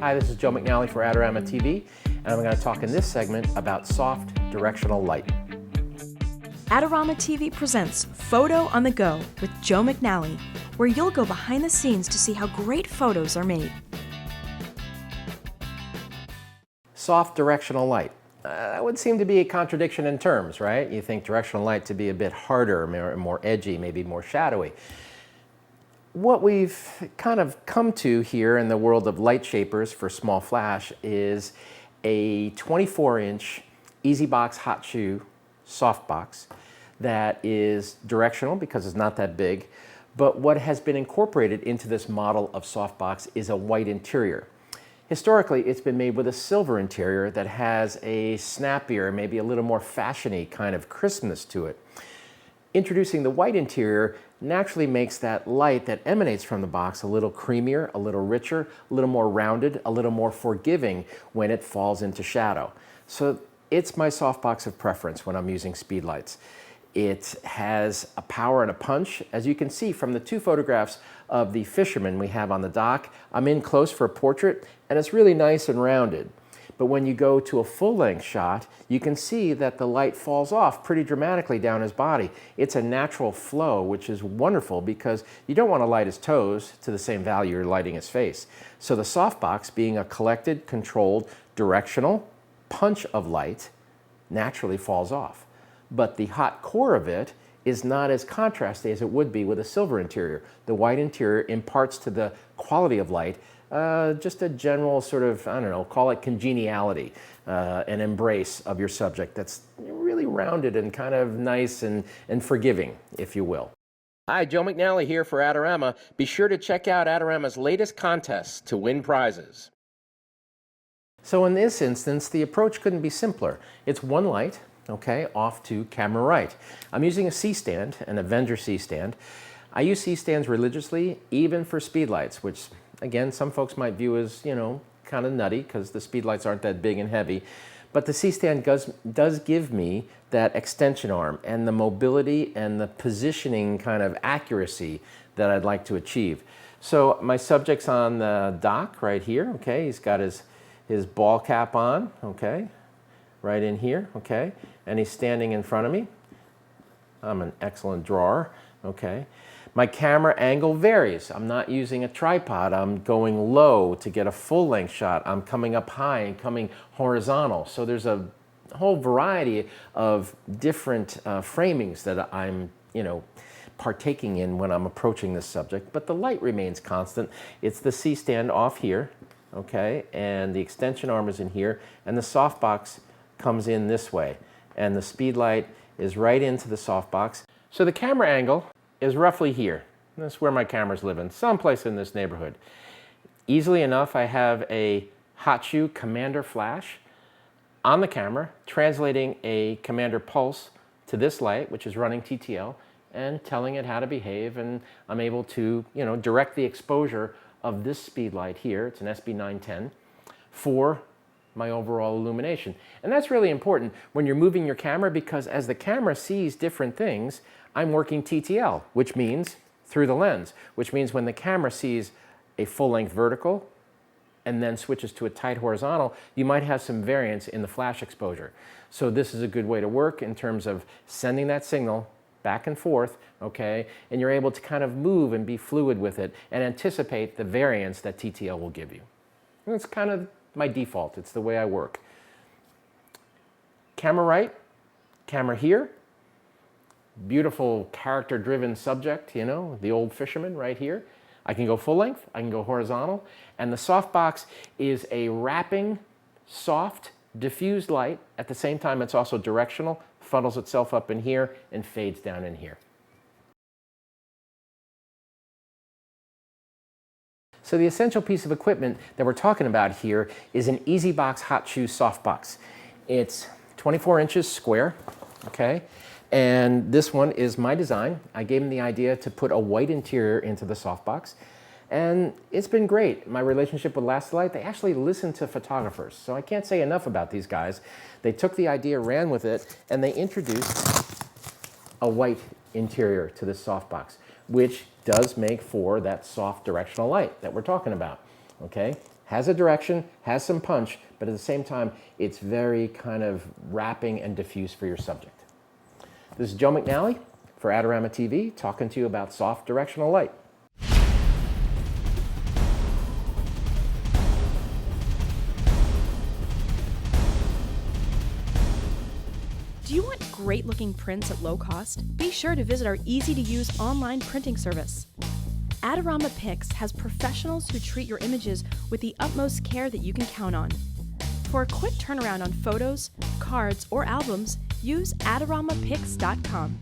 Hi, this is Joe McNally for Adorama TV, and I'm going to talk in this segment about soft directional light. Adorama TV presents Photo on the Go with Joe McNally, where you'll go behind the scenes to see how great photos are made. Soft directional light. That would seem to be a contradiction in terms, right? You think directional light to be a bit harder, more edgy, maybe more shadowy. What we've kind of come to here in the world of light shapers for small flash is a 24-inch Ezybox Hotshoe softbox that is directional because it's not that big, but what has been incorporated into this model of softbox is a white interior. Historically, it's been made with a silver interior that has a snappier, maybe a little more fashiony kind of crispness to it. Introducing the white interior naturally makes that light that emanates from the box a little creamier, a little richer, a little more rounded, a little more forgiving when it falls into shadow. So it's my softbox of preference when I'm using Speedlights. It has a power and a punch. As you can see from the two photographs of the Fisherman we have on the dock, I'm in close for a portrait and it's really nice and rounded. But when you go to a full-length shot, you can see that the light falls off pretty dramatically down his body. It's a natural flow, which is wonderful because you don't want to light his toes to the same value you're lighting his face. So the softbox, being a collected, controlled, directional punch of light, naturally falls off. But the hot core of it is not as contrasty as it would be with a silver interior. The white interior imparts to the quality of light just a general sort of, I don't know, call it congeniality, an embrace of your subject that's really rounded and kind of nice and forgiving, if you will. Hi, Joe McNally here for Adorama. Be sure to check out Adorama's latest contests to win prizes. So in this instance, the approach couldn't be simpler. It's one light, okay, off to camera right. I'm using a C-stand, an Avenger C-stand. I use C-stands religiously, even for Speedlights, which again, some folks might view as, you know, kind of nutty because the Speedlights aren't that big and heavy. But the C-stand does give me that extension arm and the mobility and the positioning kind of accuracy that I'd like to achieve. So my subject's on the dock right here, okay? He's got his ball cap on, okay? Right in here, okay? And he's standing in front of me. I'm an excellent drawer, okay? My camera angle varies. I'm not using a tripod. I'm going low to get a full-length shot. I'm coming up high and coming horizontal. So there's a whole variety of different framings that I'm, you know, partaking in when I'm approaching this subject, but the light remains constant. It's the C-stand off here, okay, and the extension arm is in here, and the softbox comes in this way, and the Speedlight is right into the softbox. So the camera angle is roughly here. That's where my camera's living, someplace in this neighborhood. Easily enough, I have a Hotshoe Commander flash on the camera, translating a Commander pulse to this light, which is running TTL, and telling it how to behave, and I'm able to, you know, direct the exposure of this Speedlight here, it's an SB910, for my overall illumination. And that's really important when you're moving your camera because as the camera sees different things, I'm working TTL, which means through the lens, which means when the camera sees a full-length vertical and then switches to a tight horizontal, you might have some variance in the flash exposure. So this is a good way to work in terms of sending that signal back and forth, okay, and you're able to kind of move and be fluid with it and anticipate the variance that TTL will give you. And it's kind of my default. It's the way I work. Camera right, camera here. Beautiful character-driven subject, you know, the old Fisherman right here. I can go full length, I can go horizontal, and the softbox is a wrapping, soft, diffused light. At the same time, it's also directional, funnels itself up in here and fades down in here. So the essential piece of equipment that we're talking about here is an Ezybox Hotshoe softbox. It's 24 inches square, okay? And this one is my design. I gave him the idea to put a white interior into the softbox. And it's been great. My relationship with Lastolite, they actually listen to photographers. So I can't say enough about these guys. They took the idea, ran with it, and they introduced a white interior to this softbox, which does make for that soft directional light that we're talking about, okay? Has a direction, has some punch, but at the same time, it's very kind of wrapping and diffuse for your subject. This is Joe McNally for Adorama TV, talking to you about soft directional light. Do you want great looking prints at low cost? Be sure to visit our easy to use online printing service. Adorama Pix has professionals who treat your images with the utmost care that you can count on. For a quick turnaround on photos, cards, or albums, use adoramapix.com.